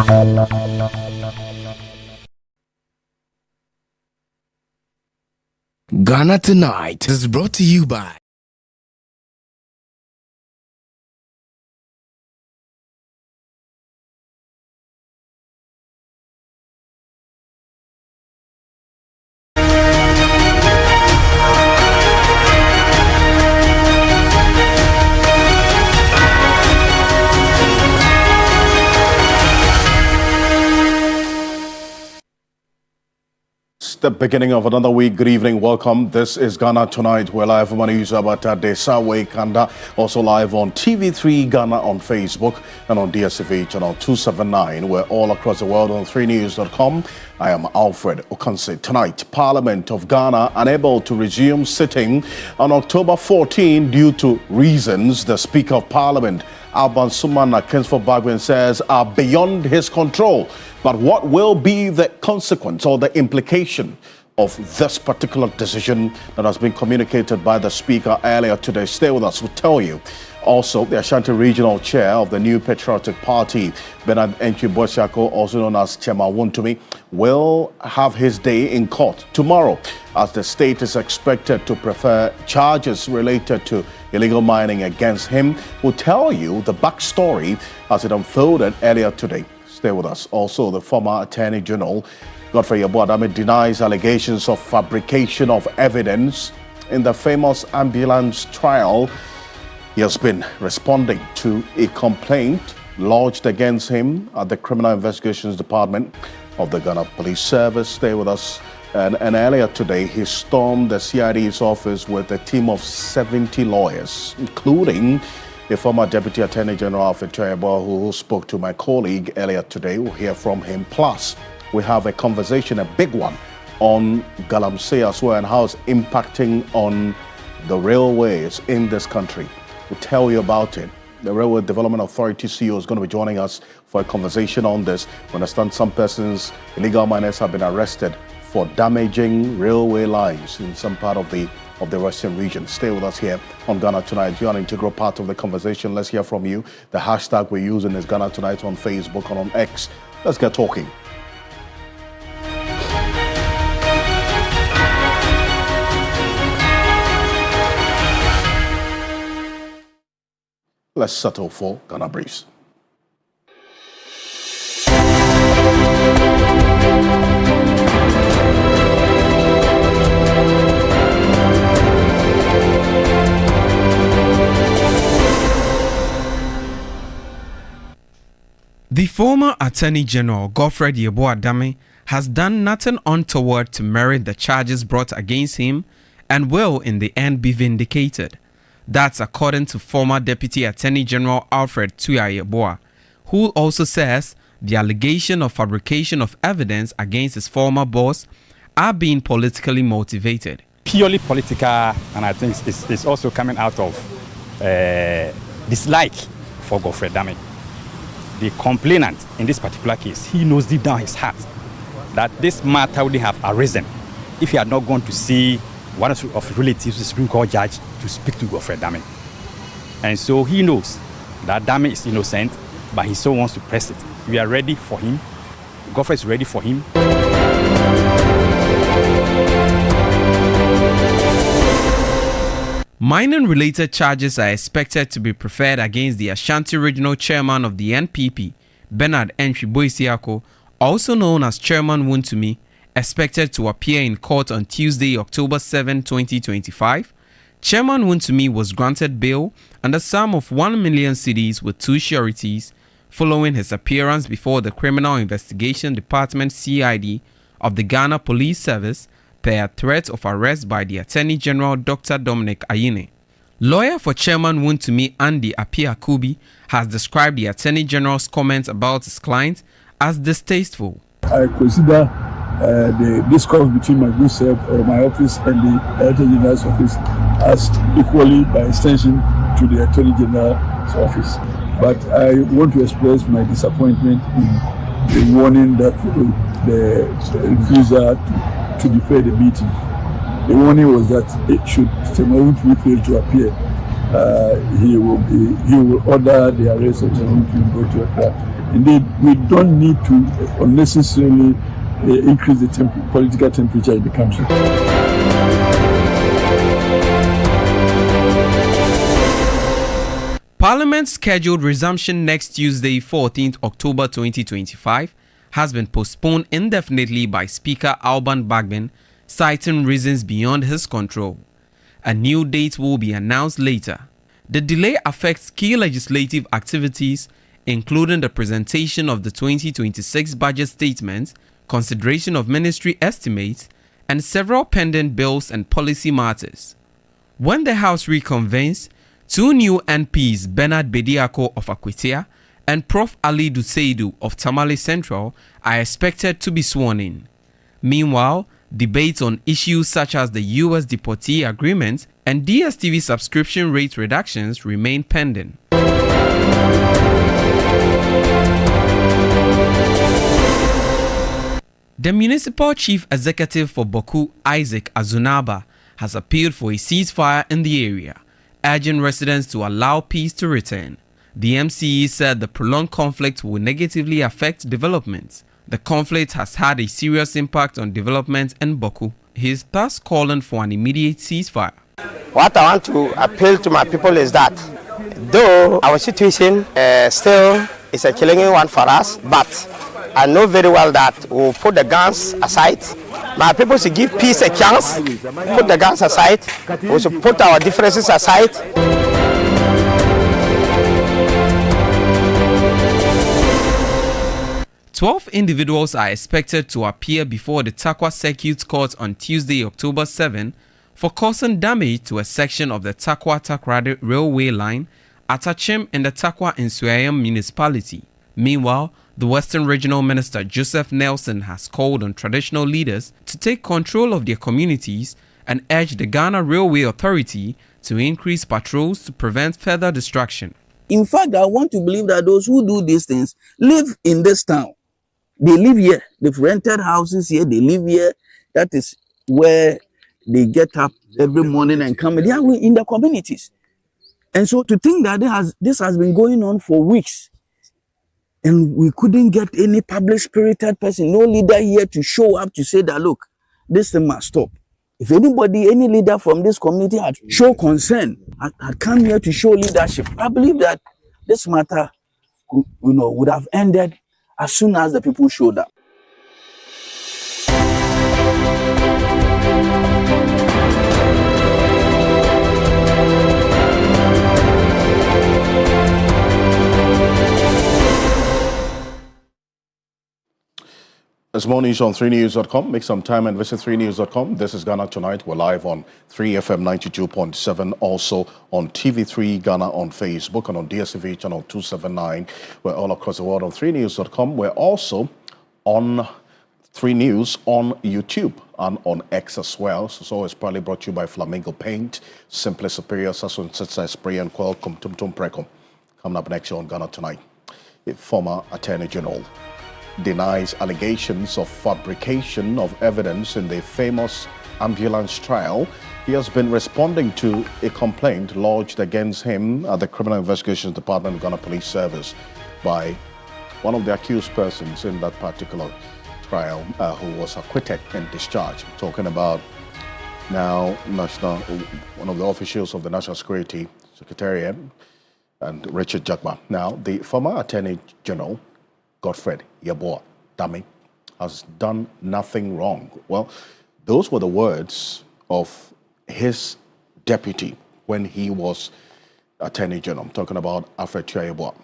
Ghana Tonight is brought to you by the beginning of another week. Good evening, welcome. This is Ghana Tonight. We're live on news about Desawe Kanda, also live on TV3 Ghana on Facebook and on DSTV channel 279. We're all across the world on 3news.com. I am Alfred Ocansey. Tonight, Parliament of Ghana unable to resume sitting on October 14 due to reasons the Speaker of Parliament, Alban Sumana Kingsford Bagwin, says are beyond his control. But what will be the consequence or the implication of this particular decision that has been communicated by the Speaker earlier today? Stay with us, we'll tell you. Also, the Ashanti Regional Chair of the New Patriotic Party, Bernard Entry Boshako, also known as Chema Wontumi, will have his day in court tomorrow as the state is expected to prefer charges related to illegal mining against him. We'll tell you the backstory as it unfolded earlier today. Stay with us. Also, the former Attorney General, Godfrey Yeboah-Dame, denies allegations of fabrication of evidence in the famous ambulance trial. He has been responding to a complaint lodged against him at the Criminal Investigations Department of the Ghana Police Service. Stay with us. And earlier today, he stormed the CID's office with a team of 70 lawyers, including the former Deputy Attorney General Alfred Ocansey, who spoke to my colleague earlier today. We'll hear from him. Plus, we have a conversation, a big one, on Galamsey as well and how it's impacting on the railways in this country. We'll tell you about it. The Railway Development Authority CEO is going to be joining us for a conversation on this. We understand some persons, illegal miners, have been arrested for damaging railway lines in some part of the Western region. Stay with us here on Ghana Tonight. You're an integral part of the conversation. Let's hear from you. The hashtag we're using is Ghana Tonight on Facebook and on X. Let's get talking. Let's settle for Ghana Briefs. The former Attorney General Alfred Yeboah-Dame has done nothing untoward to merit the charges brought against him and will in the end be vindicated. That's according to former Deputy Attorney General Alfred Yeboah, who also says the allegation of fabrication of evidence against his former boss are being politically motivated. Purely political, and I think it's also coming out of dislike for Alfred Dame. The complainant in this particular case, he knows deep down his heart that this matter would have arisen if he had not gone to see one of his relatives, the Supreme Court judge, to speak to Alfred Dame. And so he knows that Dame is innocent, but he still wants to press it. We are ready for him. Alfred is ready for him. Mining-related charges are expected to be preferred against the Ashanti Regional Chairman of the NPP, Bernard Entry Boisiako, also known as Chairman Wontumi, expected to appear in court on Tuesday, October 7, 2025. Chairman Wontumi was granted bail and a sum of 1 million cedis with 2 sureties following his appearance before the Criminal Investigation Department (CID) of the Ghana Police Service per threat of arrest by the Attorney General Dr. Dominic Ayine. Lawyer for Chairman Wontumi, Andy Appiah-Kubi, has described the Attorney General's comments about his client as distasteful. I consider the discourse between my good self or my office and the Attorney General's office as equally, by extension, to the Attorney General's office. But I want to express my disappointment in the warning that the refusal to defer the meeting. The warning was that it should Wontumi fail to appear, he will order the arrest of Wontumi to go to Accra. Indeed, we don't need to unnecessarily increase the political temperature in the country. Parliament's scheduled resumption next Tuesday, 14th October 2025, has been postponed indefinitely by Speaker Alban Bagbin, citing reasons beyond his control. A new date will be announced later. The delay affects key legislative activities, including the presentation of the 2026 budget statement, consideration of ministry estimates, and several pending bills and policy matters. When the House reconvenes, two new NPs, Bernard Bediako of Akwetia and Prof. Ali Duseidu of Tamale Central, are expected to be sworn in. Meanwhile, debates on issues such as the U.S. deportee agreement and DSTV subscription rate reductions remain pending. The municipal chief executive for Boku, Isaac Azunaba, has appealed for a ceasefire in the area, urging residents to allow peace to return. The MCE said the prolonged conflict will negatively affect development. The conflict has had a serious impact on development in Boku. He is thus calling for an immediate ceasefire. What I want to appeal to my people is that though our situation still is a challenging one for us, but I know very well that we'll put the guns aside. My people should give peace a chance, put the guns aside, we should put our differences aside. 12 individuals are expected to appear before the Takwa Circuit Court on Tuesday, October 7, for causing damage to a section of the Takwa-Takrade railway line at Achim in the Takwa-Nsuayam municipality. Meanwhile, the Western Regional Minister Joseph Nelson has called on traditional leaders to take control of their communities and urged the Ghana Railway Authority to increase patrols to prevent further destruction. In fact, I want to believe that those who do these things live in this town. They live here. They've rented houses here. They live here. That is where they get up every morning and come. They are in the communities. And so to think that this has been going on for weeks and we couldn't get any public spirited person, no leader here to show up to say that, look, this thing must stop. If anybody, any leader from this community had shown concern, had come here to show leadership, I believe that this matter, would have ended as soon as the people showed up. This morning is on 3news.com. Make some time and visit 3news.com. This is Ghana Tonight. We're live on 3FM 92.7, also on TV3 Ghana on Facebook and on DSTV channel 279. We're all across the world on 3news.com. We're also on 3 News on YouTube and on X as well. So it's probably brought to you by Flamingo Paint, Simply Superior, Sasun Sitsa Spray and Quell, Tum Tum Precom. Coming up next on Ghana Tonight, a former Attorney General denies allegations of fabrication of evidence in the famous ambulance trial. He has been responding to a complaint lodged against him at the Criminal Investigations Department of Ghana Police Service by one of the accused persons in that particular trial who was acquitted and discharged. Talking about now one of the officials of the National Security Secretariat and Richard Jagba. Now, the former Attorney General Alfred Ocansey has done nothing wrong. Well, those were the words of his deputy when he was Attorney General. I'm talking about Alfred Ocansey.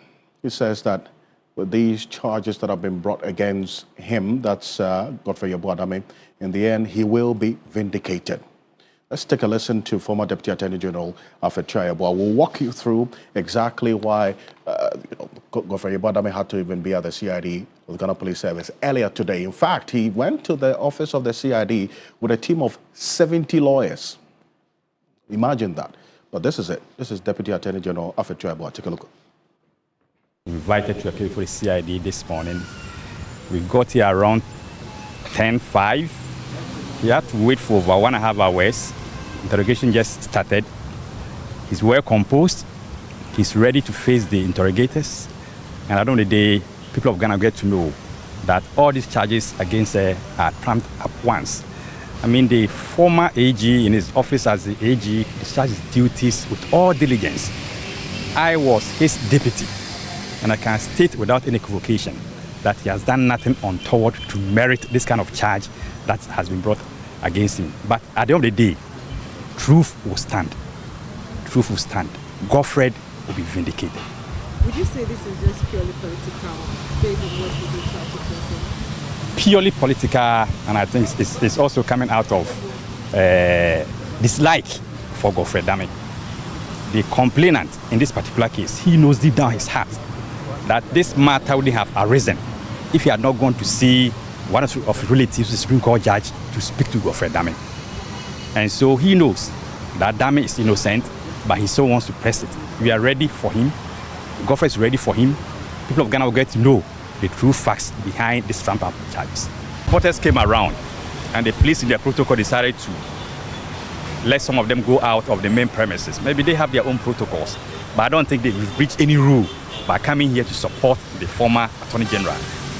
He says that with these charges that have been brought against him, that's Godfrey Ocansey, in the end, he will be vindicated. Let's take a listen to former Deputy Attorney General Alfred Ocansey. We'll walk you through exactly why Godfrey Ocansey had to even be at the CID of the Ghana Police Service earlier today. In fact, he went to the office of the CID with a team of 70 lawyers. Imagine that. But this is it. This is Deputy Attorney General Alfred Ocansey. Take a look. We invited to appear for the CID this morning. We got here around 10:05. He had to wait for over 1.5 hours. Interrogation just started. He's well composed. He's ready to face the interrogators. And at the end of the day, people of Ghana get to know that all these charges against her are trumped up once. I mean, the former AG in his office as the AG discharged his duties with all diligence. I was his deputy, and I can state without any equivocation that he has done nothing untoward to merit this kind of charge that has been brought against him. But at the end of the day, truth will stand. Truth will stand. Godfred will be vindicated. Would you say this is just purely political, based on what people try to present? Purely political, and I think it's also coming out of dislike for Godfred Dame. The complainant in this particular case, he knows deep down his heart that this matter would have arisen if he had not gone to see one of his relatives, the Supreme Court judge, to speak to Godfred Dame. And so he knows that Dame is innocent, but he still wants to press it. We are ready for him. Godfred is ready for him. People of Ghana will get to know the true facts behind these trumped-up charges. Reporters came around, and the police in their protocol decided to let some of them go out of the main premises. Maybe they have their own protocols, but I don't think they've breached any rule by coming here to support the former Attorney General.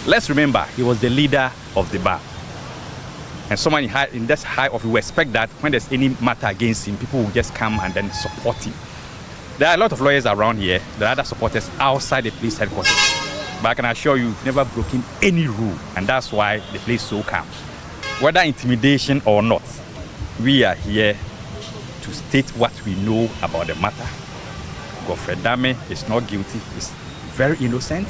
Let's remember, he was the leader of the bar. And someone in that high office, we expect that when there's any matter against him, people will just come and then support him. There are a lot of lawyers around here. There are other supporters outside the police headquarters. But I can assure you, we've never broken any rule, and that's why the place is so calm. Whether intimidation or not, we are here to state what we know about the matter. Godfred Dame is not guilty, he's very innocent.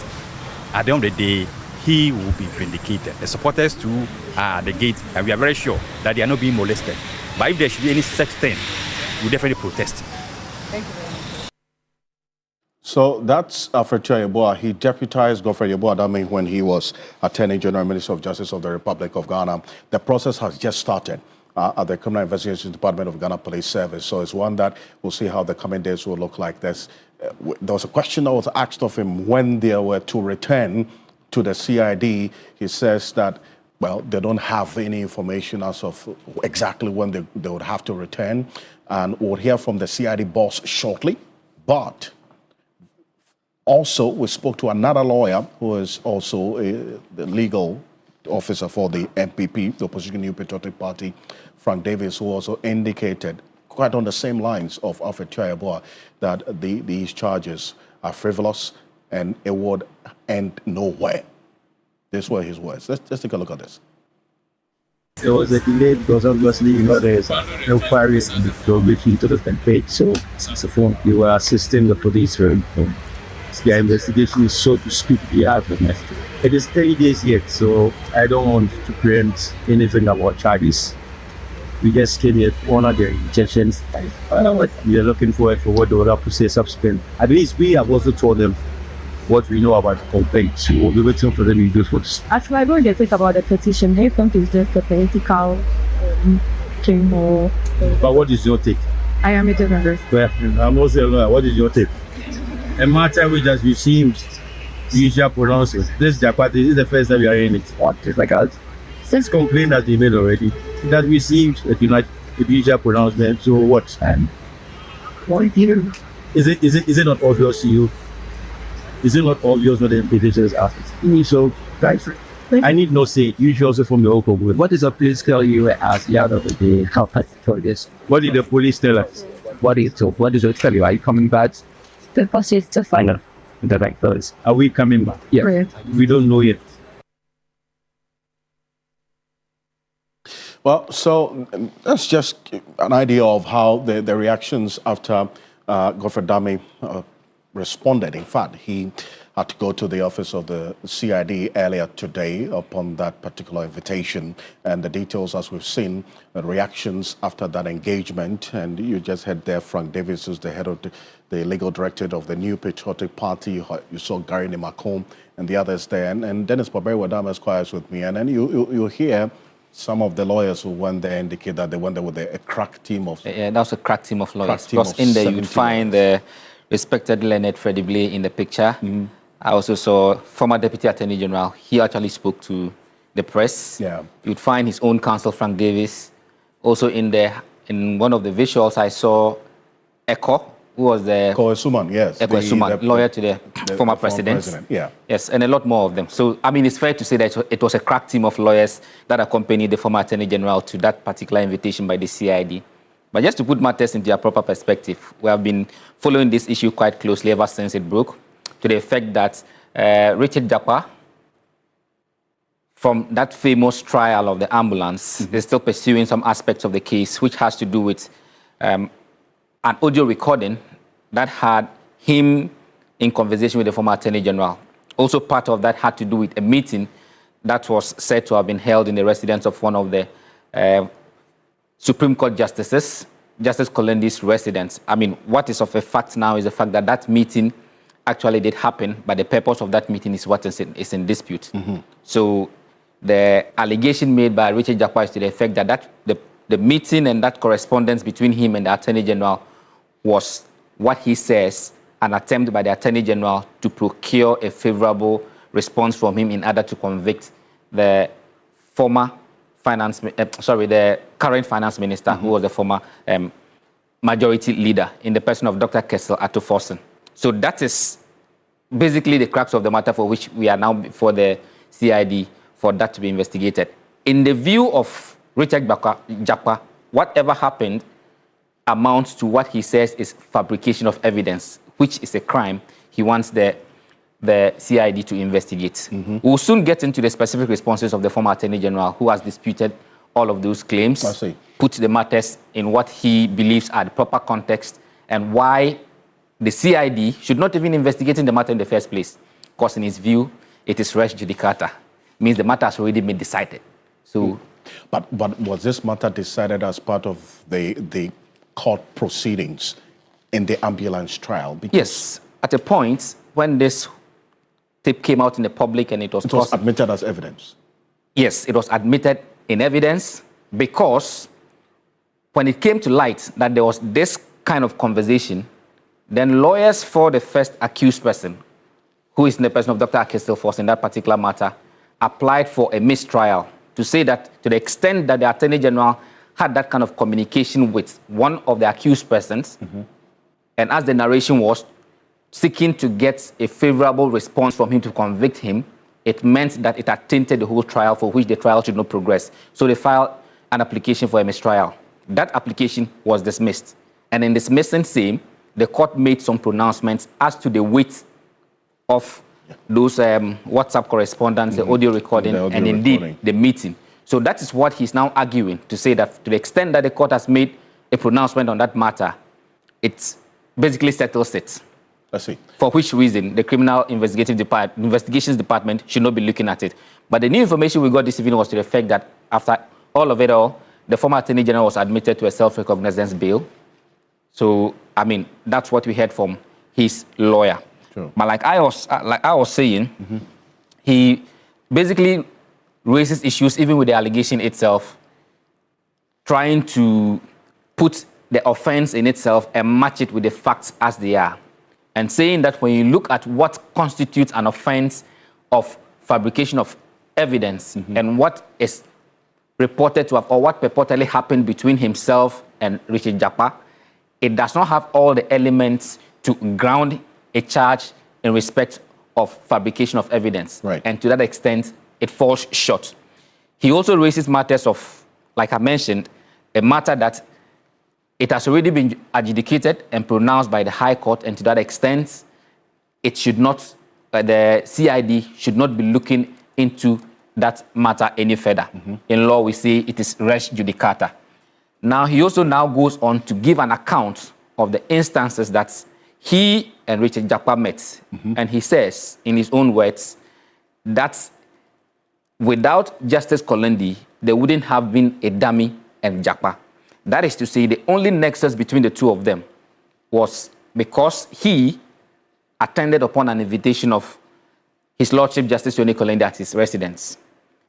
At the end of the day, he will be vindicated. The supporters too are at the gate, and we are very sure that they are not being molested. But if there should be any such thing, we'll definitely protest. Thank you very much. So that's Alfred Yeboah. He deputized Godfred Yeboah Dame when he was Attorney General, Minister of Justice of the Republic of Ghana. The process has just started at the Criminal Investigations Department of Ghana Police Service. So it's one that we'll see how the coming days will look like. There was a question that was asked of him when they were to return to the CID. He says that, well, they don't have any information as of exactly when they would have to return. And we'll hear from the CID boss shortly. But also, we spoke to another lawyer who is also the legal officer for the NPP, the opposition New Patriotic Party, Frank Davis, who also indicated, quite on the same lines of Alfred Yeboah, that these charges are frivolous and it would end nowhere. These were his words. Let's take a look at this. There was a delay because obviously, there's no queries in the probation to the page. So you were assisting the police very their investigation is, so to speak, the aftermath. It is 30 days yet, so I don't want to preempt anything about charges. We just came here to honor their intentions. We are looking forward for what they will have to say subsequent. At least we have also told them what we know about the complaint. So we'll be waiting for them to do this. Actually, I don't really think about the petition. I think it's just a political thing more. But what is your take? I am a journalist. Well, I'm also a lawyer. What is your take? A matter which has received judicial pronouncement. This is the first time we are hearing it. What is like that? Since complaint has been made already, it has received a judicial pronouncement. So what? What do you? Is it not obvious to you? Is it not obvious what the implications are? So, guys, I need no say. You should also from the local group. What does the police tell you at the end of the day? How for this? What did the police tell us? What is it tell you? Are you coming back? The process to find out the right place. Are we coming back? Yeah. Right. We don't know yet. Well, so that's just an idea of how the reactions after Godfred Dame responded. In fact, he had to go to the office of the CID earlier today upon that particular invitation, and the details, as we've seen, the reactions after that engagement. And you just heard there Frank Davis, who's the head of the legal director of the New Patriotic Party. You saw Gary Nimacombe and the others there, and Dennis Baberi Esquire with me. And then you hear some of the lawyers who went there indicate that they went there with a crack team of... Yeah, that was a crack team of lawyers. Because in there you'd find the respected Leonard Freddie Blay in the picture. Mm-hmm. I also saw former Deputy Attorney General. He actually spoke to the press. Yeah. You'd find his own counsel, Frank Davis. Also in there, in one of the visuals, I saw Echo, who was the Suman, yes. Suman, lawyer to the former president. Yeah. Yes, and a lot more of them. So, I mean, it's fair to say that it was a crack team of lawyers that accompanied the former Attorney General to that particular invitation by the CID. But just to put matters into a proper perspective, we have been following this issue quite closely ever since it broke, to the effect that Richard Japa, from that famous trial of the ambulance, is still pursuing some aspects of the case, which has to do with an audio recording that had him in conversation with the former Attorney General. Also part of that had to do with a meeting that was said to have been held in the residence of one of the Supreme Court justices, Justice Kolendi's residence. I mean, what is of a fact now is the fact that that meeting actually did happen, but the purpose of that meeting is what is in dispute. So the allegation made by Richard Japa is to the effect that, the meeting and that correspondence between him and the Attorney General was what he says an attempt by the Attorney General to procure a favorable response from him in order to convict the the current finance minister, who was the former majority leader in the person of Dr. Kessel Atuforsen. So that is basically the crux of the matter for which we are now before the CID for that to be investigated. In the view of Richard Japa, whatever happened amounts to what he says is fabrication of evidence, which is a crime he wants the CID to investigate. We'll soon get into the specific responses of the former Attorney General, who has disputed all of those claims, put the matters in what he believes are the proper context, and why the CID should not even investigate the matter in the first place. Because in his view, it is res judicata. Means the matter has already been decided. So, but was this matter decided as part of the court proceedings in the ambulance trial? Because yes, at a point when this tape came out in the public and it was admitted as evidence. Yes, it was admitted in evidence because when it came to light that there was this kind of conversation, then lawyers for the first accused person, who is in the person of Dr. Akestil-Force in that particular matter, applied for a mistrial to say that to the extent that the Attorney General had that kind of communication with one of the accused persons, and as the narration was, seeking to get a favorable response from him to convict him, it meant that it had tainted the whole trial, for which the trial should not progress. So they filed an application for a mistrial. That application was dismissed. And in dismissing same, the court made some pronouncements as to the weight of those WhatsApp correspondence, the audio recording, and indeed the meeting. So that is what he's now arguing, to say that to the extent that the court has made a pronouncement on that matter, it basically settles it. I see. For which reason the Criminal Investigations Department should not be looking at it. But the new information we got this evening was to the effect that after all of it all, the former Attorney General was admitted to a self-recognizance bail. So, I mean, that's what we heard from his lawyer. Sure. But like I was saying, he basically raises issues even with the allegation itself, trying to put the offense in itself and match it with the facts as they are. And saying that when you look at what constitutes an offense of fabrication of evidence and what is reported to have, or what purportedly happened between himself and Richard Japa, it does not have all the elements to ground a charge in respect of fabrication of evidence. Right. And to that extent, it falls short. He also raises matters of, like I mentioned, a matter that it has already been adjudicated and pronounced by the High Court, and to that extent, it should not, the CID should not be looking into that matter any further. In law, we say it is res judicata. Now, he also now goes on to give an account of the instances that he and Richard Japa met. And he says, in his own words, that without Justice Kolendi, there wouldn't have been a Dami and Japa. That is to say, the only nexus between the two of them was because he attended upon an invitation of His Lordship Justice Yoni Kolendi at his residence.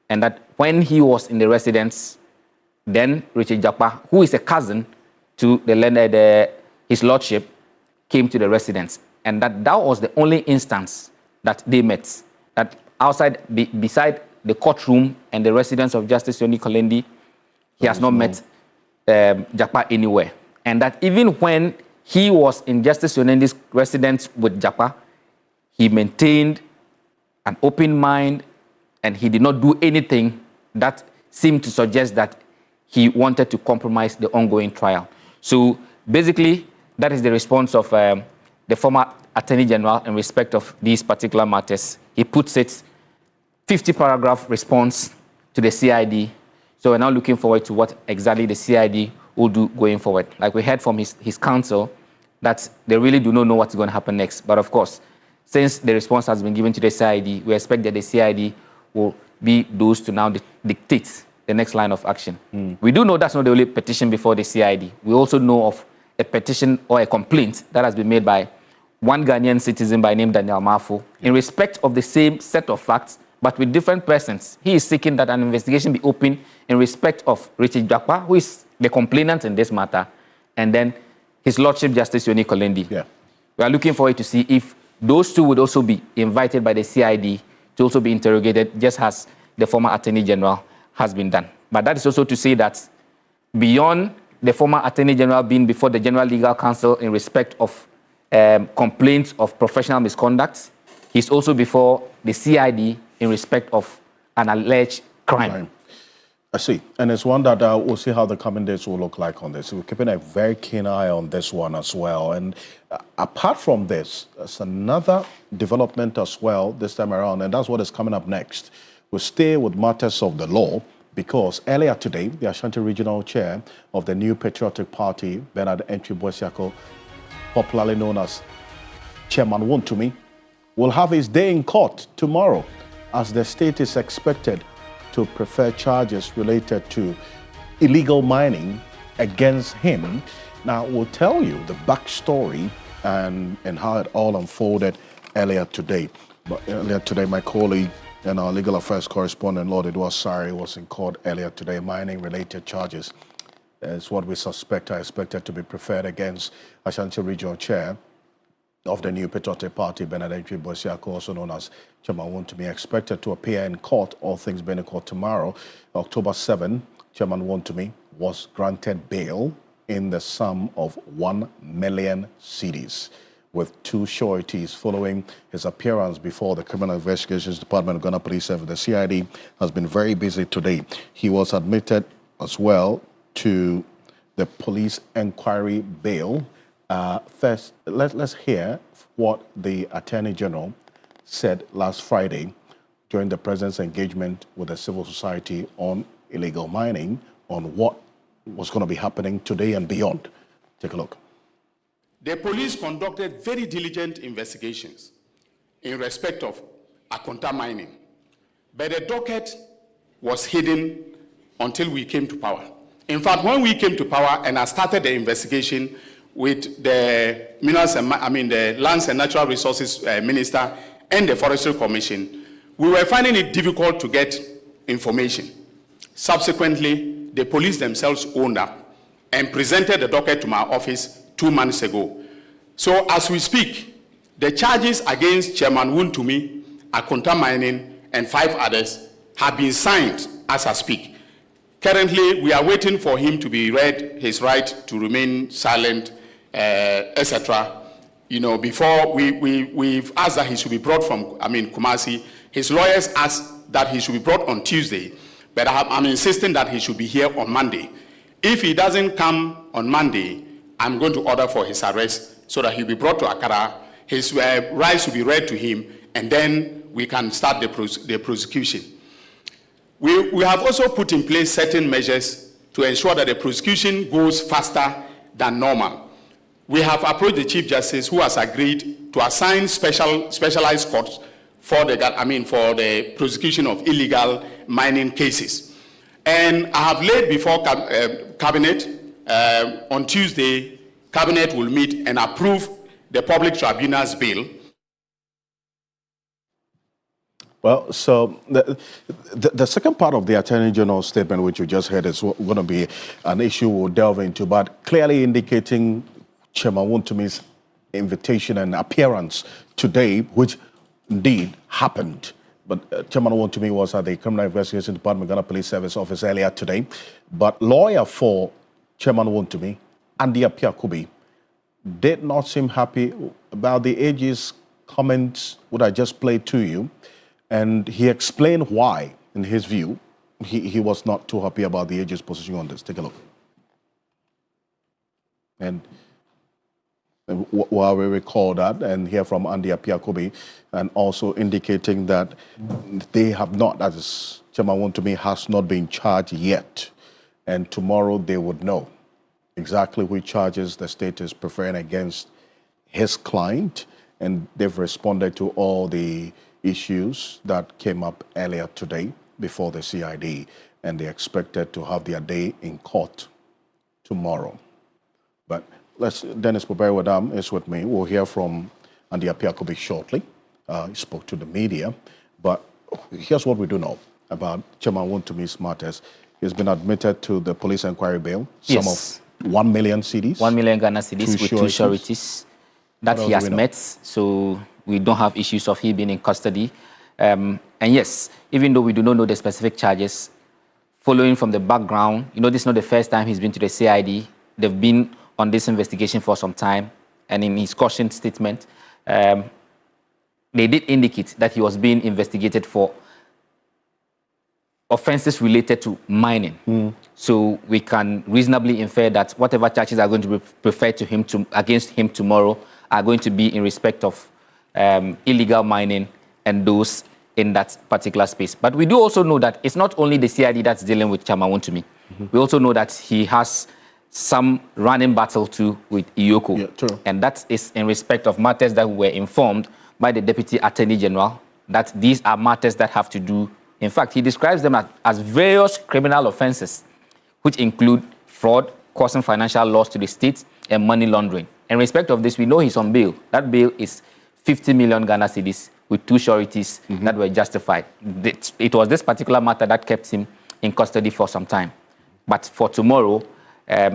And that when he was in the residence, then Richard Japa, who is a cousin to His Lordship, came to the residence. And that was the only instance that they met. That outside, beside the courtroom and the residence of Justice Yoni Kolendi, he has not met Japa anywhere. And that even when he was in Justice Yonendi's residence with Japa. He maintained an open mind, and he did not do anything that seemed to suggest that he wanted to compromise the ongoing trial. So basically, that is the response of the former Attorney General in respect of these particular matters. He puts it 50-paragraph response to the CID. So we're now looking forward to what exactly the CID will do going forward. Like we heard from his counsel, that they really do not know what's going to happen next. But of course, since the response has been given to the CID, we expect that the CID will be those to now dictate the next line of action. We do know that's not the only petition before the CID. We also know of a petition or a complaint that has been made by one Ghanaian citizen by name Daniel Mafo in respect of the same set of facts, but with different persons. He is seeking that an investigation be opened in respect of Richard Jakwa, who is the complainant in this matter, and then His Lordship Justice Yoni Kolendi. Yeah. We are looking forward to see if those two would also be invited by the CID to also be interrogated, just as the former Attorney General has been done. But that is also to say that beyond the former Attorney General being before the General Legal Counsel in respect of complaints of professional misconduct, he's also before the CID in respect of an alleged crime. I see. And it's one that we'll see how the coming days will look like on this. We're keeping a very keen eye on this one as well. And apart from this, there's another development as well this time around, and that's what is coming up next. We'll stay with matters of the law, because earlier today, the Ashanti Regional Chair of the New Patriotic Party, Bernard Entry Boesiako, popularly known as Chairman Wontumi, will have his day in court tomorrow, as the state is expected to prefer charges related to illegal mining against him. Now, we'll tell you the backstory and how it all unfolded earlier today. But earlier today, my colleague and our legal affairs correspondent, Lord Edward Sari, was in court earlier today. Mining-related charges is what we suspect are expected to be preferred against Ashanti Regional Chair of the New Patriotic Party, Bernard Entry Boesiako, also known as Chairman Wontumi, expected to appear in court, all things being in court tomorrow. October 7, Chairman Wontumi was granted bail in the sum of 1 million cedis, with 2 sureties following his appearance before the Criminal Investigations Department of Ghana Police Service. The CID has been very busy today. He was admitted as well to the police inquiry bail. First, let's hear what the Attorney General said last Friday during the President's engagement with the civil society on illegal mining, on what was going to be happening today and beyond. Take a look. The police conducted very diligent investigations in respect of Akonta mining, but the docket was hidden until we came to power. In fact, when we came to power and I started the investigation with the the Lands and Natural Resources Minister and the Forestry Commission, we were finding it difficult to get information. Subsequently, the police themselves owned up and presented the docket to my office 2 months ago. So as we speak, the charges against Chairman Wontumi, Akonta Mining, and 5 others have been signed as I speak. Currently, we are waiting for him to be read his right to remain silent, etc. You know, before we've asked that he should be brought from, Kumasi. His lawyers asked that he should be brought on Tuesday, but I'm insisting that he should be here on Monday. If he doesn't come on Monday, I'm going to order for his arrest so that he'll be brought to Accra. His rights will be read to him, and then we can start the prosecution. We have also put in place certain measures to ensure that the prosecution goes faster than normal. We have approached the Chief Justice, who has agreed to assign specialized courts for the prosecution of illegal mining cases. And I have laid before Cabinet on Tuesday. Cabinet will meet and approve the public tribunal's bill. Well, so the second part of the Attorney General's statement, which you just heard, is going to be an issue we'll delve into, but clearly indicating Chairman Wontumi's invitation and appearance today, which indeed happened. But Chairman Wontumi was at the Criminal Investigation Department, Ghana Police Service office earlier today. But lawyer for Chairman Wontumi, Andy Apiakubi, did not seem happy about the AG's comments, what I just played to you, and he explained why, in his view, he was not too happy about the AG's position on this. Take a look. And while we recall that and hear from Andy Apiakobi, and also indicating that they have not, that is, Chairman Wontumi has not been charged yet, and tomorrow they would know exactly which charges the state is preferring against his client, and they've responded to all the issues that came up earlier today before the CID, and they expected to have their day in court tomorrow. But Dennis Boberi is with me. We'll hear from Andy Apiakobi shortly. He spoke to the media, but here's what we do know about Chairman Wontumi's matters. He's been admitted to the police inquiry bail, yes. Sum of 1 million cedis. 1 million Ghana cedis with two sureties that he has met. So we don't have issues of he being in custody. And yes, even though we do not know the specific charges, following from the background, this is not the first time he's been to the CID. They've been on this investigation for some time. And in his caution statement, they did indicate that he was being investigated for offenses related to mining. So we can reasonably infer that whatever charges are going to be preferred to him against him tomorrow are going to be in respect of illegal mining and those in that particular space. But we do also know that it's not only the CID that's dealing with Chairman Wontumi. We also know that he has some running battle too with Iyoko. Yeah, true. And that is in respect of matters that were informed by the Deputy Attorney General, that these are matters that have to do. In fact, he describes them as various criminal offenses, which include fraud, causing financial loss to the state, and money laundering. In respect of this, we know he's on bail. That bail is 50 million Ghana cedis with two sureties that were justified. It was this particular matter that kept him in custody for some time. But for tomorrow,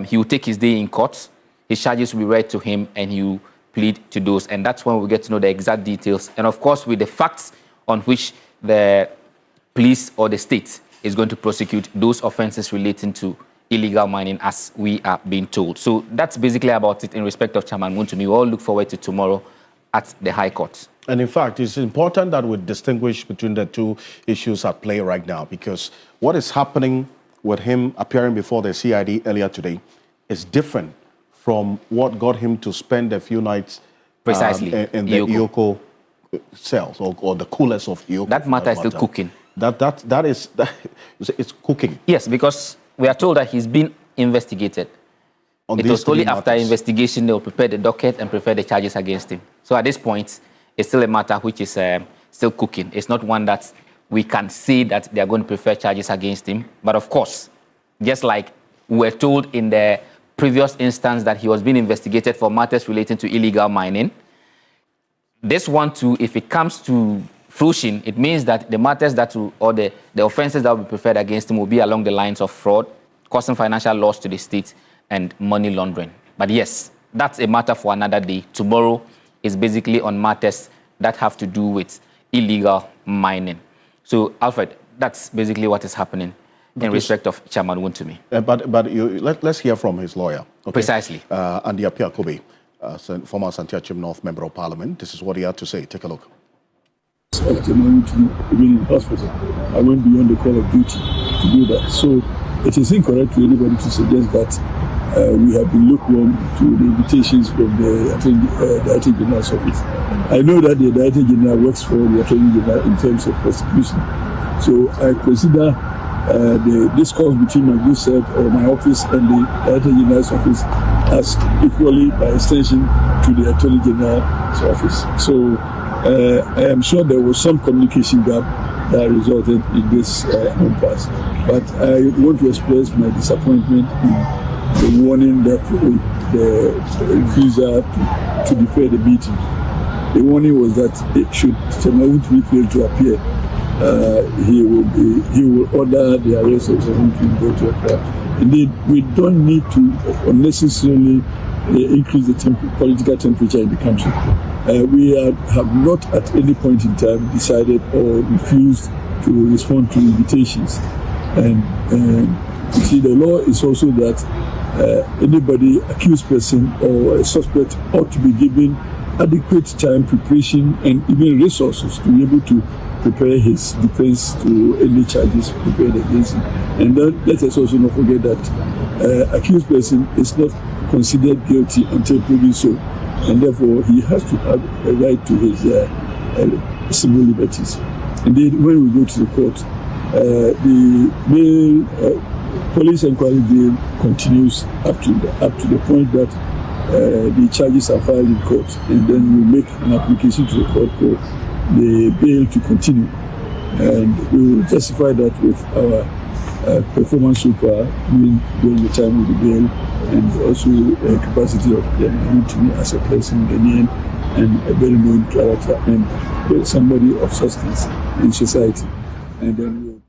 he will take his day in court. His charges will be read to him, and he will plead to those. And that's when we get to know the exact details. And of course, with the facts on which the police or the state is going to prosecute those offenses relating to illegal mining, as we are being told. So that's basically about it in respect of Chairman Wontumi. We all look forward to tomorrow at the High Court. And in fact, it's important that we distinguish between the two issues at play right now, because what is happening with him appearing before the CID earlier today is different from what got him to spend a few nights precisely in the Iyoko cells or the coolest of Iyoko. That matter is still cooking. That is it's cooking. Yes, because we are told that he's been investigated. It was only after investigation they will prepare the docket and prepare the charges against him. So at this point, it's still a matter which is still cooking. It's not one that we can say that they are going to prefer charges against him. But of course, just like we were told in the previous instance that he was being investigated for matters relating to illegal mining, this one too, if it comes to fruition, it means that the matters that will, or the offenses that will be preferred against him will be along the lines of fraud, causing financial loss to the state, and money laundering. But yes, that's a matter for another day. Tomorrow is basically on matters that have to do with illegal mining. So, Alfred, that's basically what is happening in respect of Chairman Wontumi. But let's hear from his lawyer. Okay? Precisely. Andy Apiakobi, former Santiachim North Member of Parliament. This is what he had to say. Take a look. Of Chairman Wontumi being in hospital, I went beyond the call of duty to do that. So it is incorrect to anybody to suggest that we have been lukewarm to the invitations from the Attorney General's office. I know that the Attorney General works for the Attorney General in terms of prosecution. So I consider the discourse between my good self or my office and the Attorney General's office as equally, by extension, to the Attorney General's office. So I am sure there was some communication gap that resulted in this impasse. But I want to express my disappointment in the warning that the refusal to defer the meeting. The warning was that should Chairman Wontumi fail to appear, he will order the arrest of Chairman Wontumi go to a trial. Indeed, we don't need to unnecessarily increase the political temperature in the country. We have not at any point in time decided or refused to respond to invitations. And You see, the law is also that anybody, accused person or a suspect ought to be given adequate time, preparation, and even resources to be able to prepare his defense to any charges prepared against him. And then let us also not forget that accused person is not considered guilty until proven so, and therefore he has to have a right to his civil liberties. Indeed, when we go to the court, the main police inquiry bail continues up to the point that the charges are filed in court, and then we make an application to the court for the bail to continue, and we will justify that with our performance so far during the time of the bail, and also the capacity of them to me as a person, Ghanaian, and a very known character, and somebody of substance in society. And then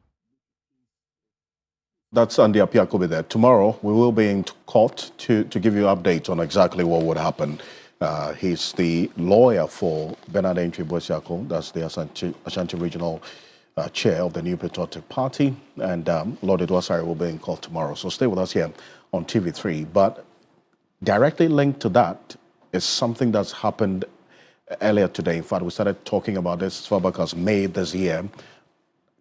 that's Andy Apiakobe there. Tomorrow, we will be in court to give you updates on exactly what would happen. He's the lawyer for Bernard Entry Bosiako, that's the Ashanti Regional Chair of the New Patriotic Party, and Lord Edwasari will be in court tomorrow. So stay with us here on TV3. But directly linked to that is something that's happened earlier today. In fact, we started talking about this as far back as May this year.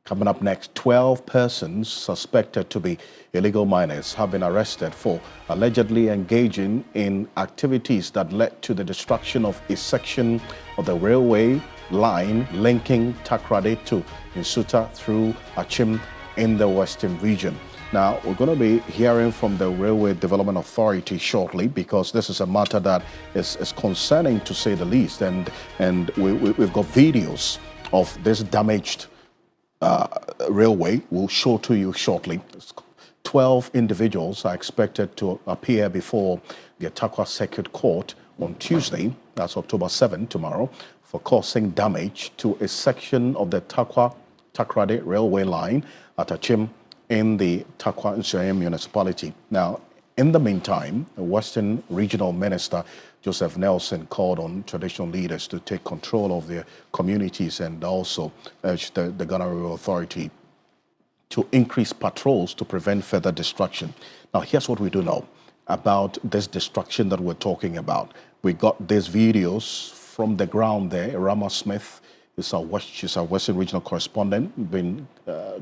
Coming up next, 12 persons suspected to be illegal miners have been arrested for allegedly engaging in activities that led to the destruction of a section of the railway line linking Takoradi to Nsuta through Achim in the Western region. Now, we're going to be hearing from the Railway Development Authority shortly, because this is a matter that is concerning, to say the least. And we've got videos of this damaged railway we'll show to you shortly. 12 individuals are expected to appear before the Takwa Circuit Court on Tuesday, that's October 7, tomorrow, for causing damage to a section of the Takoradi railway line at Achim in the Takwa Nsuem municipality. Now, in the meantime, the Western Regional Minister Joseph Nelson called on traditional leaders to take control of their communities and also urged the Ghana Railway Authority to increase patrols to prevent further destruction. Now, here's what we do know about this destruction that we're talking about. We got these videos from the ground there. Rama Smith is she's our Western Regional correspondent, been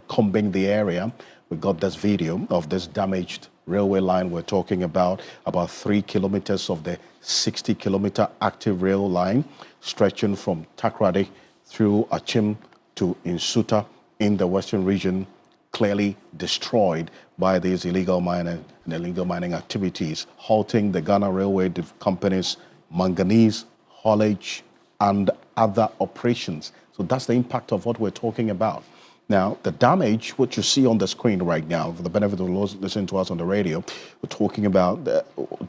combing the area. We got this video of this damaged railway line we're talking about 3 kilometers of the 60-kilometer active rail line stretching from Takoradi through Achim to Nsuta in the Western region, clearly destroyed by these illegal mining and illegal mining activities, halting the Ghana Railway Company's manganese haulage and other operations. So that's the impact of what we're talking about. Now, the damage, what you see on the screen right now, for the benefit of those listening to us on the radio, we're talking about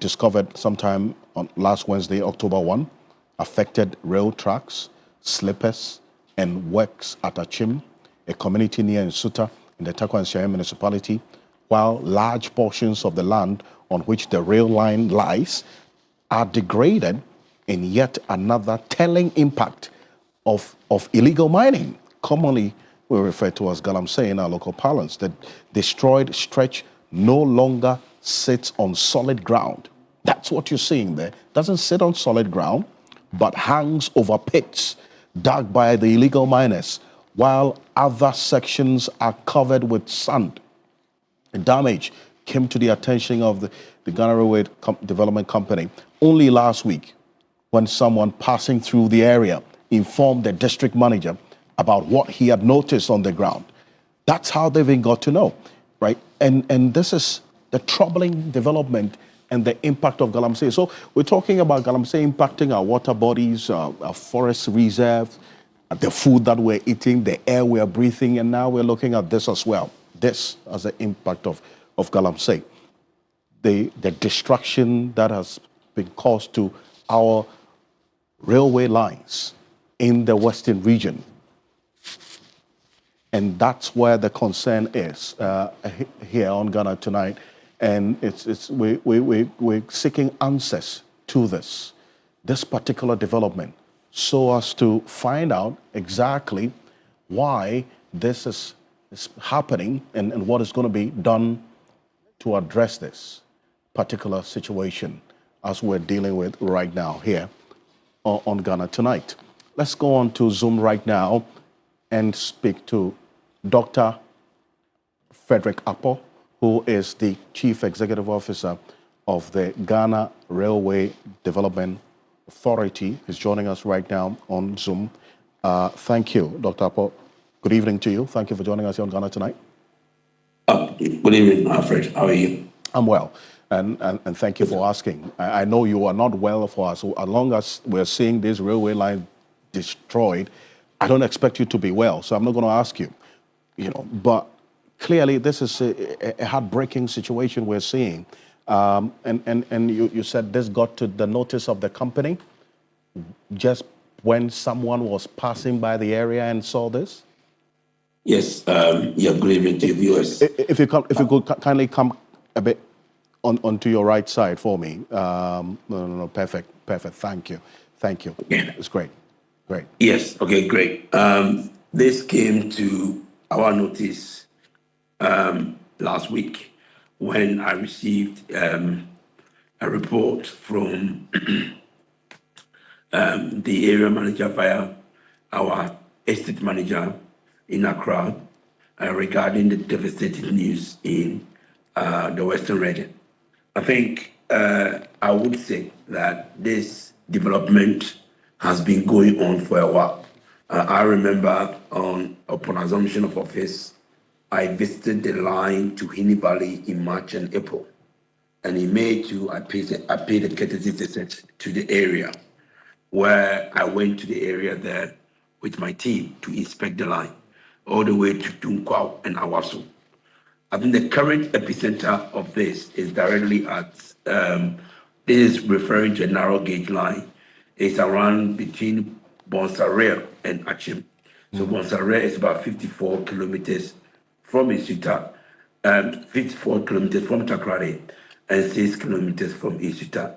discovered sometime on last Wednesday, October 1, affected rail tracks, slippers, and works at Achim, a community near Nsuta in the Takwa Nsuem municipality, while large portions of the land on which the rail line lies are degraded in yet another telling impact of illegal mining, commonly we refer to as galamsey in our local parlance. The destroyed stretch no longer sits on solid ground. That's what you're seeing there. Doesn't sit on solid ground, but hangs over pits dug by the illegal miners, while other sections are covered with sand. The damage came to the attention of the Ghana Railway Development Company only last week, when someone passing through the area informed the district manager about what he had noticed on the ground. That's how they've even got to know, right? And this is the troubling development and the impact of galamsey. So we're talking about galamsey impacting our water bodies, our forest reserves, the food that we're eating, the air we're breathing, and now we're looking at this as well. This as the impact of galamsey. The destruction that has been caused to our railway lines in the Western region. And that's where the concern is here on Ghana Tonight. And we're seeking answers to this particular development, so as to find out exactly why this is happening and what is going to be done to address this particular situation as we're dealing with right now here on Ghana Tonight. Let's go on to Zoom right now and speak to Dr. Frederick Appo, who is the Chief Executive Officer of the Ghana Railway Development Authority. He's joining us right now on Zoom. Thank you, Dr. Appo. Good evening to you. Thank you for joining us here on Ghana Tonight. Good evening, Alfred. How are you? I'm well, and thank you for asking. I know you are not well for us. So as long as we're seeing this railway line destroyed, I don't expect you to be well. So I'm not going to ask you, but clearly this is a heartbreaking situation we're seeing. And you said this got to the notice of the company just when someone was passing by the area and saw this? Yes, good evening to your viewers. If you could kindly come a bit onto your right side for me. No, perfect. Thank you. Yeah. It's great. Yes, okay, great. This came to our notice last week when I received a report from the area manager via our estate manager in Accra regarding the devastating news in the Western region. I think I would say that this development has been going on for a while. I remember upon assumption of office, I visited the line to Hini Valley in March and April. And in May too, I paid a courtesy visit to the area, where I went to the area there with my team to inspect the line, all the way to Tunkwao and Awaso. I think the current epicenter of this is directly at, this is referring to a narrow gauge line. It's around between Bonsare and Achim. So Bonsare is about 54 kilometers from Isuta, 54 kilometers from Takrade, and 6 kilometers from Isuta.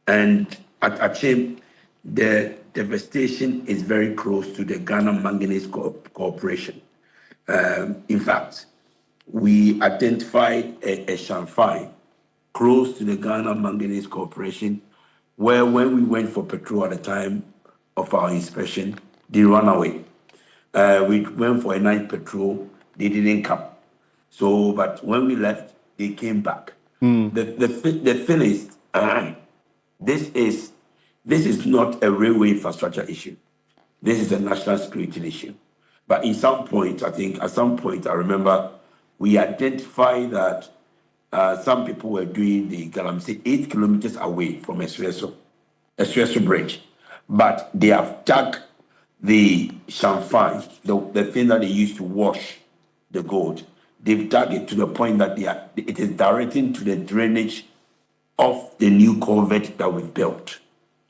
And at Achim, the devastation is very close to the Ghana Manganese Corporation. In fact, we identified a Shanfai close to the Ghana Manganese Corporation, where when we went for patrol at the time of our inspection, they ran away. We went for a night patrol, they didn't come. So, but when we left, they came back. The thing is, this is not a railway infrastructure issue. This is a national security issue. But at some point, I remember we identified that some people were doing the Galamsey 8 kilometers away from Espresso Bridge. But they have dug the Shanfai, the thing that they used to wash the gold. They've dug it to the point that it is directing to the drainage of the new culvert that we've built.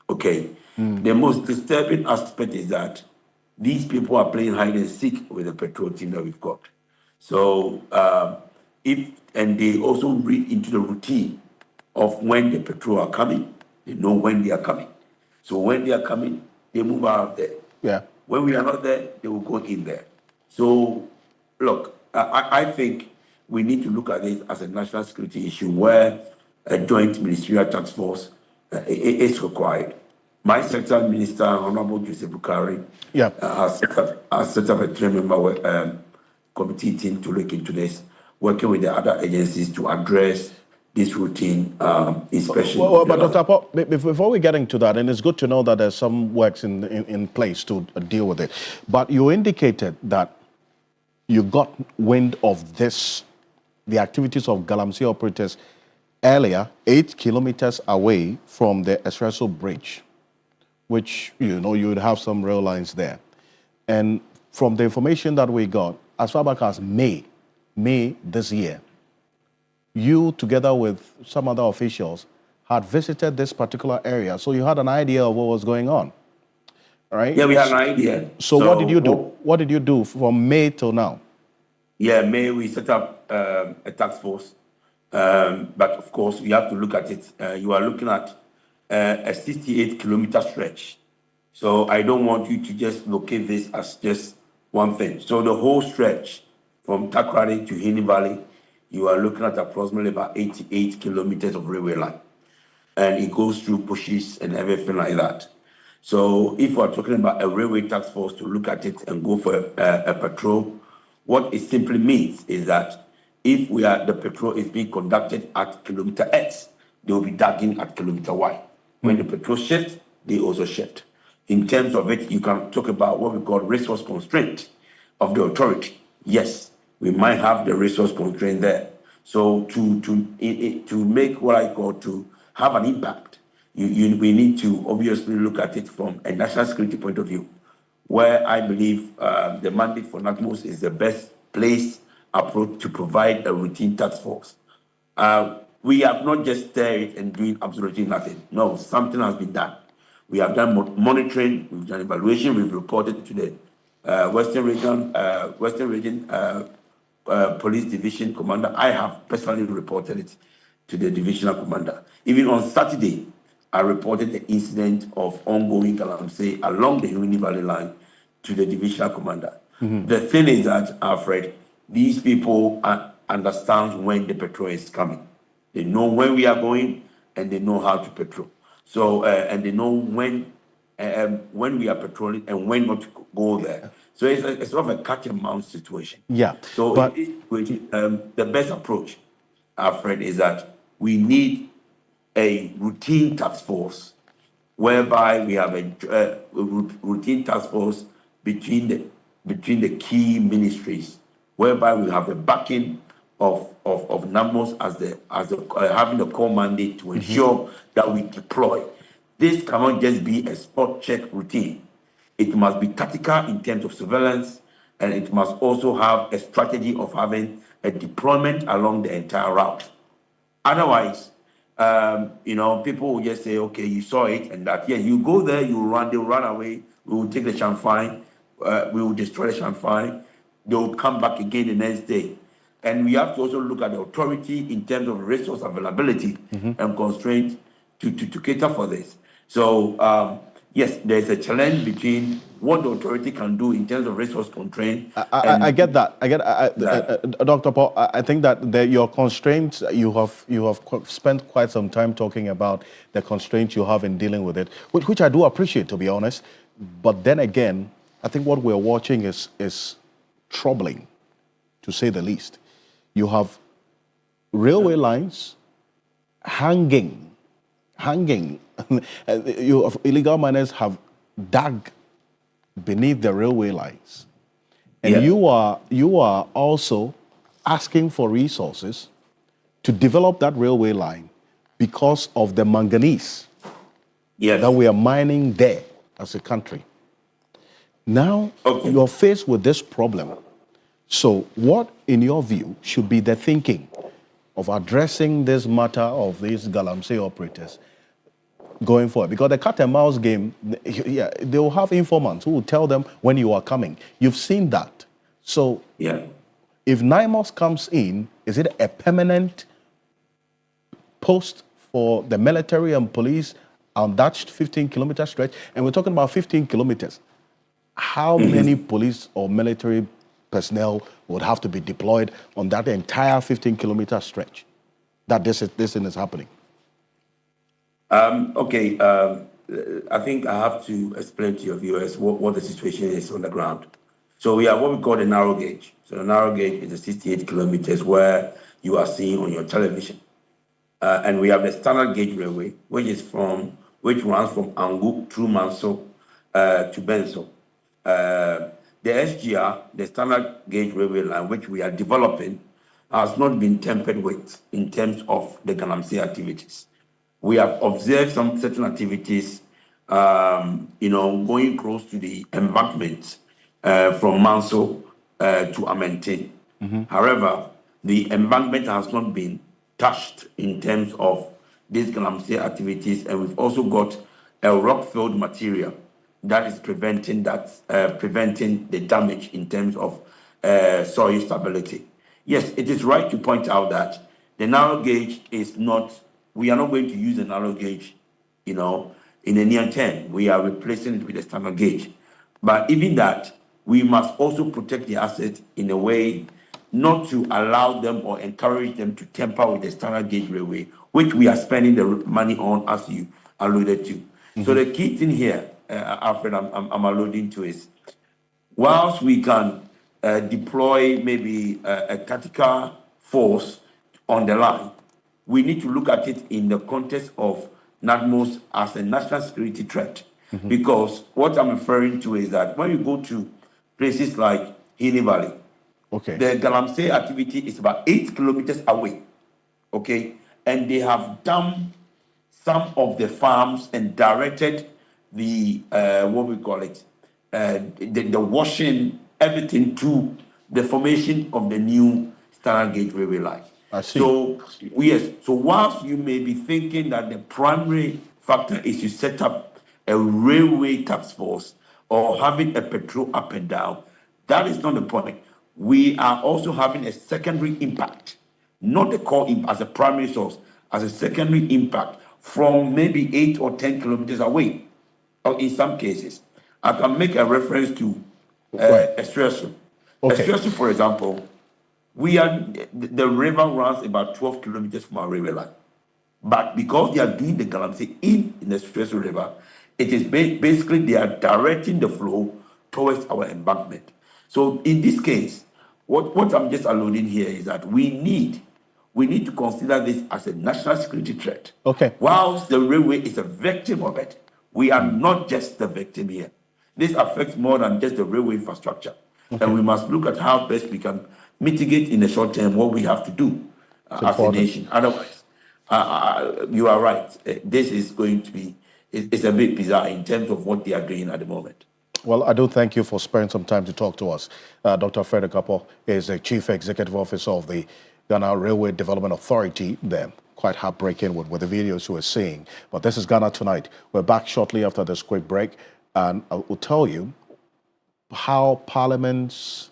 Okay. The most disturbing aspect is that these people are playing hide and seek with the patrol team that we've got. So and they also read into the routine of when the patrol are coming. They know when they are coming. So when they are coming, they move out of there. Yeah. When we are not there, they will go in there. So look, I think we need to look at it as a national security issue where a joint ministerial task force is required. My sector minister, Honorable Joseph Bukari, has set up a three-member committee team to look into this, working with the other agencies to address this routine inspection. Well, but Dr. Appo, before we get into that, and it's good to know that there's some works in place to deal with it, but you indicated that you got wind of the activities of Galamsey operators earlier, 8 kilometers away from the Espresso Bridge, which, you would have some rail lines there. And from the information that we got, as far back as May this year, you, together with some other officials, had visited this particular area. So you had an idea of what was going on, right? Yeah, we had an idea. So what did you do? What did you do from May till now? Yeah, May we set up a task force. But of course, we have to look at it. You are looking at a 68-kilometer stretch. So I don't want you to just locate this as just one thing. So the whole stretch from Takrade to Hini Valley you are looking at approximately about 88 kilometers of railway line. And it goes through bushes and everything like that. So if we're talking about a railway task force to look at it and go for a patrol, what it simply means is that if the patrol is being conducted at kilometer X, they will be tagging at kilometer Y. When the patrol shifts, they also shift. In terms of it, you can talk about what we call resource constraint of the authority. Yes, we might have the resource constraint there. So to make what I call to have an impact, we need to obviously look at it from a national security point of view, where I believe the mandate for NATMOS is the best place approach to provide a routine task force. We have not just stayed and doing absolutely nothing. No, something has been done. We have done monitoring, we've done evaluation, we've reported to the Western Region Police Division Commander. I have personally reported it to the divisional commander. Even on Saturday, I reported the incident of ongoing galamsey along the Uni Valley line to the divisional commander. The thing is that, Alfred, these people understand when the patrol is coming. They know when we are going and they know how to patrol. So, and they know when we are patrolling and when not to go there. So it's sort of a cat and mouse situation. Yeah. So But in this situation, the best approach, Alfred, is that we need a routine task force whereby we have a routine task force between the key ministries, whereby we have the backing of NAMOS as having the core mandate to ensure that we deploy. This cannot just be a spot check routine. It must be tactical in terms of surveillance, and it must also have a strategy of having a deployment along the entire route. Otherwise, people will just say, okay, you saw it and that. Yeah, you go there, you run, they'll run away, we will take the champagne, we will destroy the champagne, they will come back again the next day. And we have to also look at the authority in terms of resource availability and constraint to cater for this. So, yes, there's a challenge between what the authority can do in terms of resource constraint. I get that. Dr. Paul, I think that your constraints, you have spent quite some time talking about the constraints you have in dealing with it, which I do appreciate, to be honest. But then again, I think what we're watching is troubling, to say the least. You have railway lines hanging. You have illegal miners have dug beneath the railway lines, and you are also asking for resources to develop that railway line because of the manganese that we are mining there as a country. Now you're faced with this problem. So what, in your view, should be the thinking of addressing this matter of these galamsey operators going forward? Because the cat and mouse game, they will have informants who will tell them when you are coming. You've seen that. So if NIMOS comes in, is it a permanent post for the military and police on that 15-kilometer stretch? And we're talking about 15 kilometers. How many police or military personnel would have to be deployed on that entire 15-kilometer stretch that this thing is happening? I think I have to explain to your viewers what the situation is on the ground. So we have what we call the narrow gauge. So the narrow gauge is the 68 kilometers where you are seeing on your television. And we have the standard gauge railway, which runs from Angu through Manso to Benso. The SGR, the standard gauge railway line, which we are developing, has not been tampered with in terms of the galamsey activities. We have observed some certain activities, going close to the embankment from Manso to Amentin. However, the embankment has not been touched in terms of these galamsey activities, and we've also got a rock-filled material that is preventing the damage in terms of soil stability. Yes, it is right to point out that the narrow gauge is not. We are not going to use the narrow gauge, in the near term. We are replacing it with a standard gauge. But even that, we must also protect the asset in a way not to allow them or encourage them to tamper with the standard gauge railway, which we are spending the money on, as you alluded to. So the key thing here, Alfred, I'm alluding to is, whilst we can deploy maybe a tactical force on the line, we need to look at it in the context of NADMOS as a national security threat. Because what I'm referring to is that when you go to places like Hini Valley, the Galamsey activity is about 8 kilometers away, okay? And they have done some of the farms and directed the, what we call it, the washing, everything to the formation of the new standard gauge railway line. I see. So, yes, so whilst you may be thinking that the primary factor is to set up a railway task force or having a patrol up and down, that is not the point. We are also having a secondary impact, not the core as a primary source, as a secondary impact from maybe 8 or 10 kilometers away, or in some cases. I can make a reference to Espresso. Espresso, for example, the river runs about 12 kilometers from our railway line. But because they are doing the Galamsey in the Espresso River, it is basically they are directing the flow towards our embankment. So in this case, what I'm just alluding here is that we need to consider this as a national security threat. Whilst the railway is a victim of it, we are not just the victim here. This affects more than just the railway infrastructure. And we must look at how best we can mitigate in the short term what we have to do as a nation. Otherwise, you are right. This is going to be, it's a bit bizarre in terms of what they are doing at the moment. Well, I do thank you for sparing some time to talk to us. Dr. Alfred Ocansey is the Chief Executive Officer of the Ghana Railway Development Authority. They're quite heartbreaking with the videos you were seeing. But this is Ghana Tonight. We're back shortly after this quick break. And I will tell you how Parliament's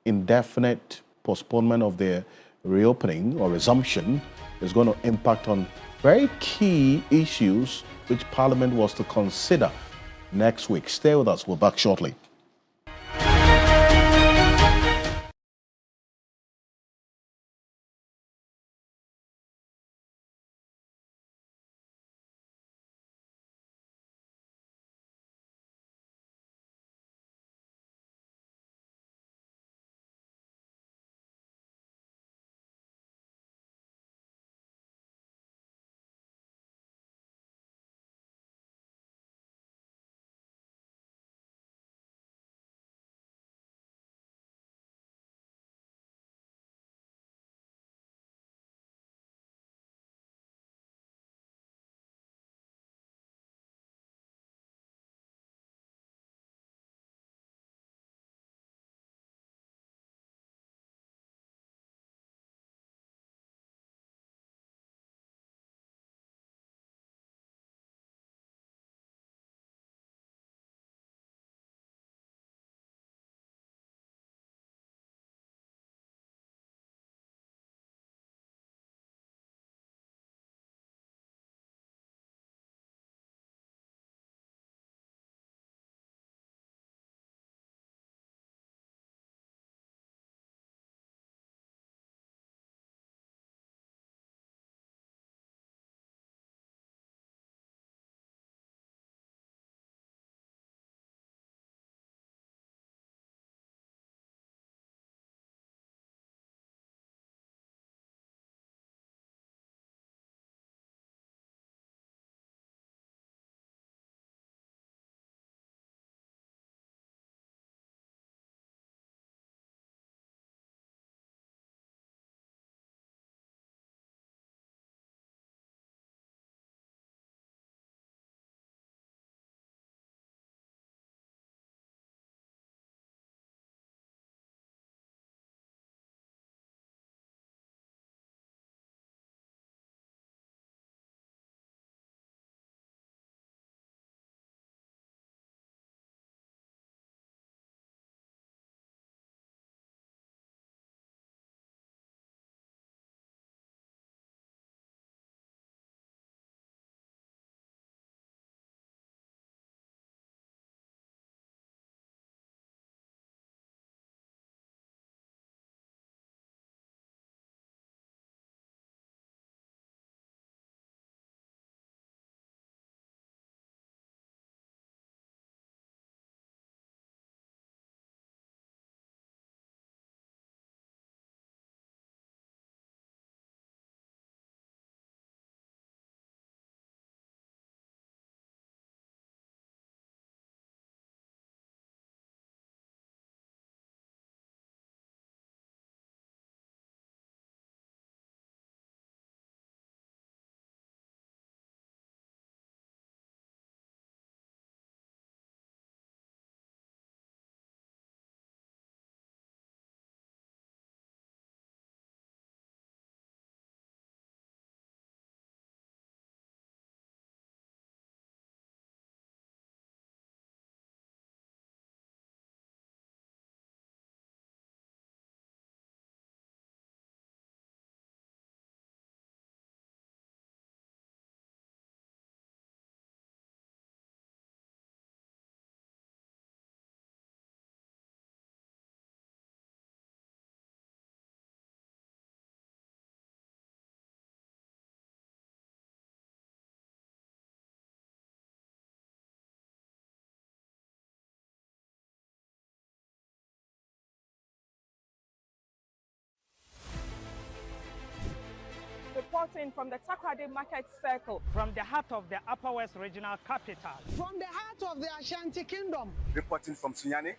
indefinite postponement of their reopening or resumption is going to impact on very key issues which Parliament was to consider next week. Stay with us. We're back shortly. reporting from the Takoradi Market Circle. From the heart of the Upper West Regional Capital. From the heart of the Ashanti Kingdom. Reporting from Sunyani.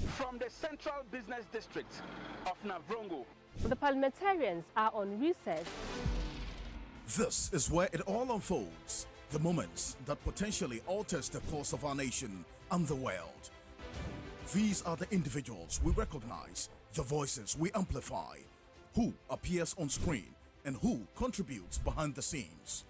From the Central Business District of Navrongo. The parliamentarians are on recess. This is where it all unfolds. The moments that potentially alters the course of our nation and the world. These are the individuals we recognize, the voices we amplify, who appears on screen and who contributes behind the scenes.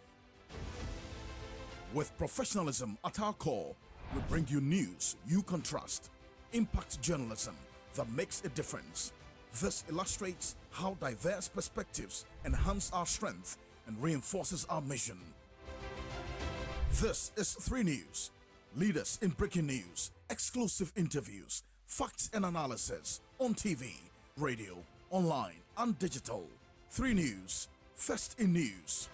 With professionalism at our core, we bring you news you can trust, impact journalism that makes a difference. This illustrates how diverse perspectives enhance our strength and reinforces our mission. This is 3 News. Leaders in breaking news, exclusive interviews, facts and analysis on TV, radio, online and digital. 3 News, first in news.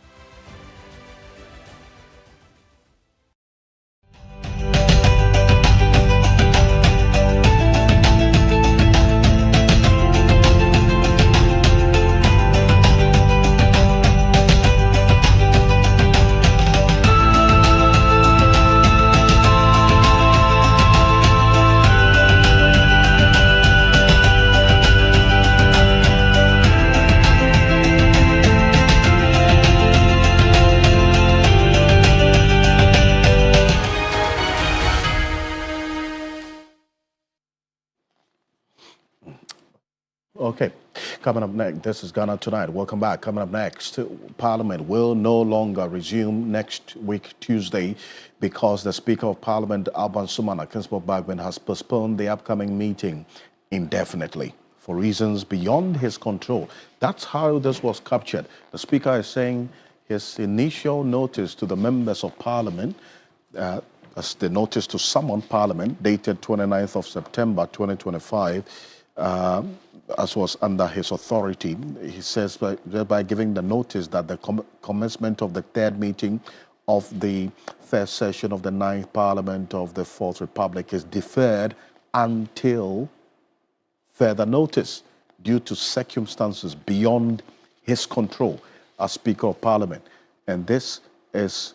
Okay, coming up next, this is Ghana Tonight. Welcome back. Coming up next, Parliament will no longer resume next week, Tuesday, because the Speaker of Parliament, Alban Sumana Kingsburg-Bagman, has postponed the upcoming meeting indefinitely for reasons beyond his control. That's how this was captured. The Speaker is saying his initial notice to the members of Parliament, as the notice to summon Parliament, dated 29th of September 2025, as was under his authority. He says thereby giving the notice that the commencement of the 3rd meeting of the 1st session of the 9th Parliament of the 4th Republic is deferred until further notice due to circumstances beyond his control as Speaker of Parliament. And this is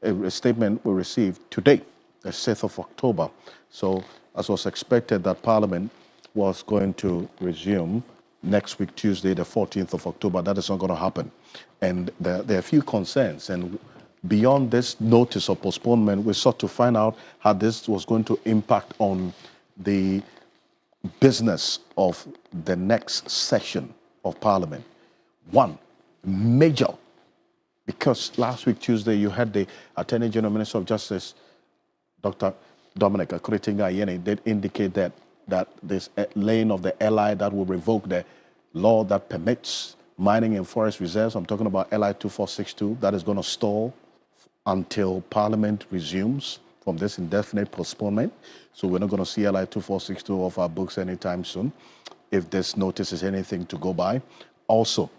a statement we received today, the 6th of October. So as was expected that Parliament was going to resume next week, Tuesday, the 14th of October. That is not going to happen. And there are a few concerns. And beyond this notice of postponement, we sought to find out how this was going to impact on the business of the next session of Parliament. One, major, because last week, Tuesday, you had the Attorney General Minister of Justice, Dr. Dominic Akuritinga-Ayeni, did indicate that this laying of the LI that will revoke the law that permits mining in forest reserves, I'm talking about LI 2462, that is going to stall until Parliament resumes from this indefinite postponement. So we're not going to see LI 2462 off our books anytime soon, if this notice is anything to go by. Also,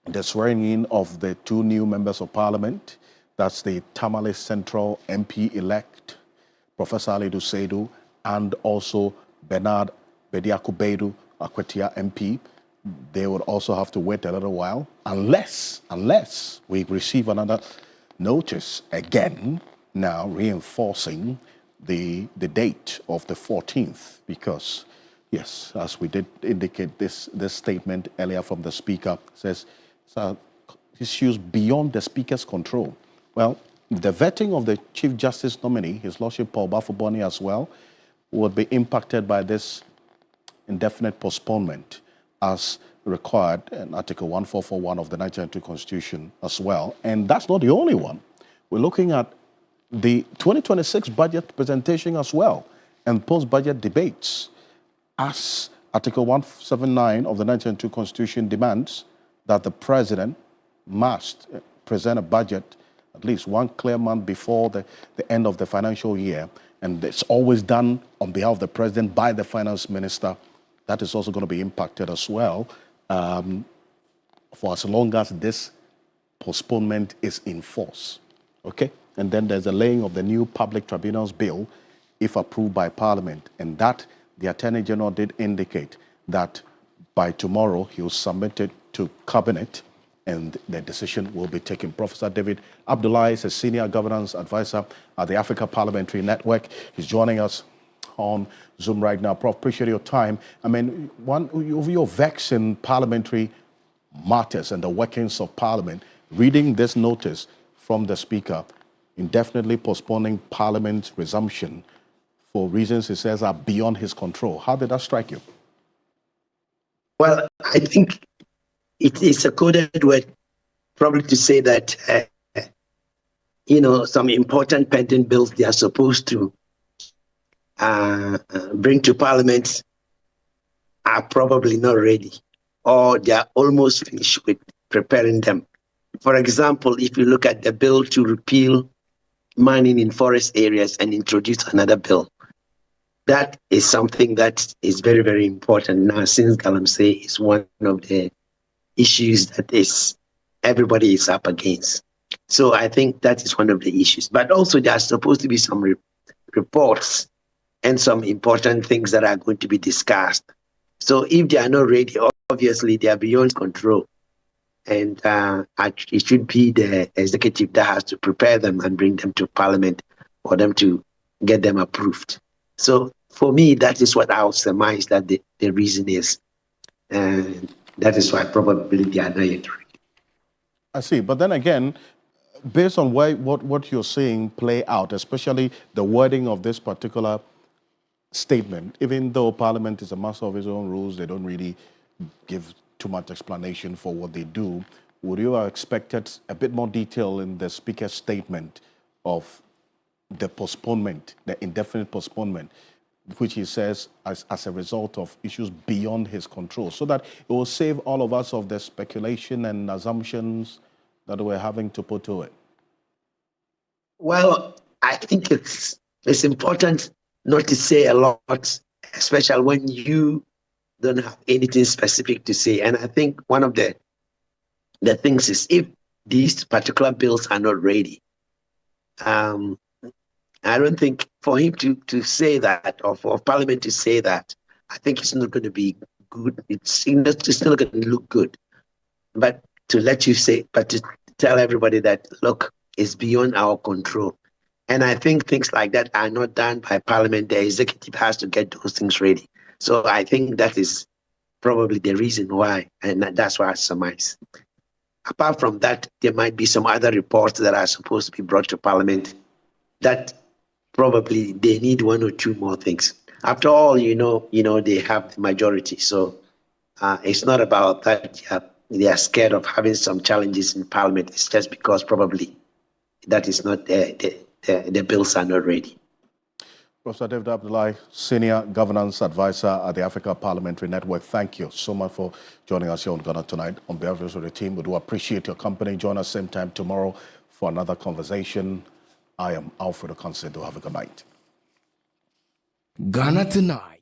the swearing in of the 2 new members of Parliament, that's the Tamale Central MP-elect, Professor Alidu Seidu, and also Bernard Bediakubedu Akwetia MP. They would also have to wait a little while unless we receive another notice again, now reinforcing the date of the 14th, because yes, as we did indicate, this statement earlier from the Speaker says issues beyond the Speaker's control. Well, the vetting of the Chief Justice nominee, His Lordship Paul Bafuboni as well, would be impacted by this indefinite postponement as required in Article 1441 of the 1992 Constitution as well. And that's not the only one. We're looking at the 2026 budget presentation as well and post-budget debates, as Article 179 of the 1992 Constitution demands that the President must present a budget at least 1 clear month before the end of the financial year. And it's always done on behalf of the President by the Finance Minister. That is also going to be impacted as well for as long as this postponement is in force. Okay? And then there's the laying of the new Public Tribunals Bill, if approved by Parliament. And that, the Attorney General did indicate that by tomorrow he will submit it to Cabinet and the decision will be taken. Professor David Abdullahi is a senior governance advisor at the Africa Parliamentary Network. He's joining us on Zoom right now. Prof, appreciate your time. I mean, one of your vexing parliamentary matters and the workings of Parliament, reading this notice from the Speaker, indefinitely postponing Parliament's resumption for reasons he says are beyond his control. How did that strike you? Well, I think it is a coded word, probably to say that, some important pending bills they are supposed to bring to Parliament are probably not ready, or they are almost finished with preparing them. For example, if you look at the bill to repeal mining in forest areas and introduce another bill, that is something that is very, very important now, since Galamsey is one of the issues that is everybody is up against. So I think that is one of the issues. But also there are supposed to be some reports and some important things that are going to be discussed. So if they are not ready, obviously they are beyond control. And it should be the executive that has to prepare them and bring them to Parliament for them to get them approved. So for me, that is what I would surmise that the reason is. And that is why probably they are not yet ready. I see. But then again, based on what you're seeing play out, especially the wording of this particular statement, even though Parliament is a master of its own rules, they don't really give too much explanation for what they do. Would you have expected a bit more detail in the Speaker's statement of the postponement, the indefinite postponement, which he says as a result of issues beyond his control, so that it will save all of us of the speculation and assumptions that we're having to put to it? Well, I think it's important not to say a lot, especially when you don't have anything specific to say. And I think one of the things is, if these particular bills are not ready, I don't think for him to say that, or for Parliament to say that, I think it's not going to be good. It's not going to look good. But to tell everybody that, look, it's beyond our control. And I think things like that are not done by Parliament. The executive has to get those things ready. So I think that is probably the reason why, and that's why I surmise. Apart from that, there might be some other reports that are supposed to be brought to Parliament that probably they need one or two more things. After all, they have the majority. So it's not about that they are scared of having some challenges in Parliament. It's just because probably that is not the bills are not ready. Professor David Abdullahi, Senior Governance Advisor at the Africa Parliamentary Network, thank you so much for joining us here on Ghana Tonight. On behalf of the team, we do appreciate your company. Join us same time tomorrow for another conversation. I am Alfred Ocansey. Do have a good night. Ghana Tonight.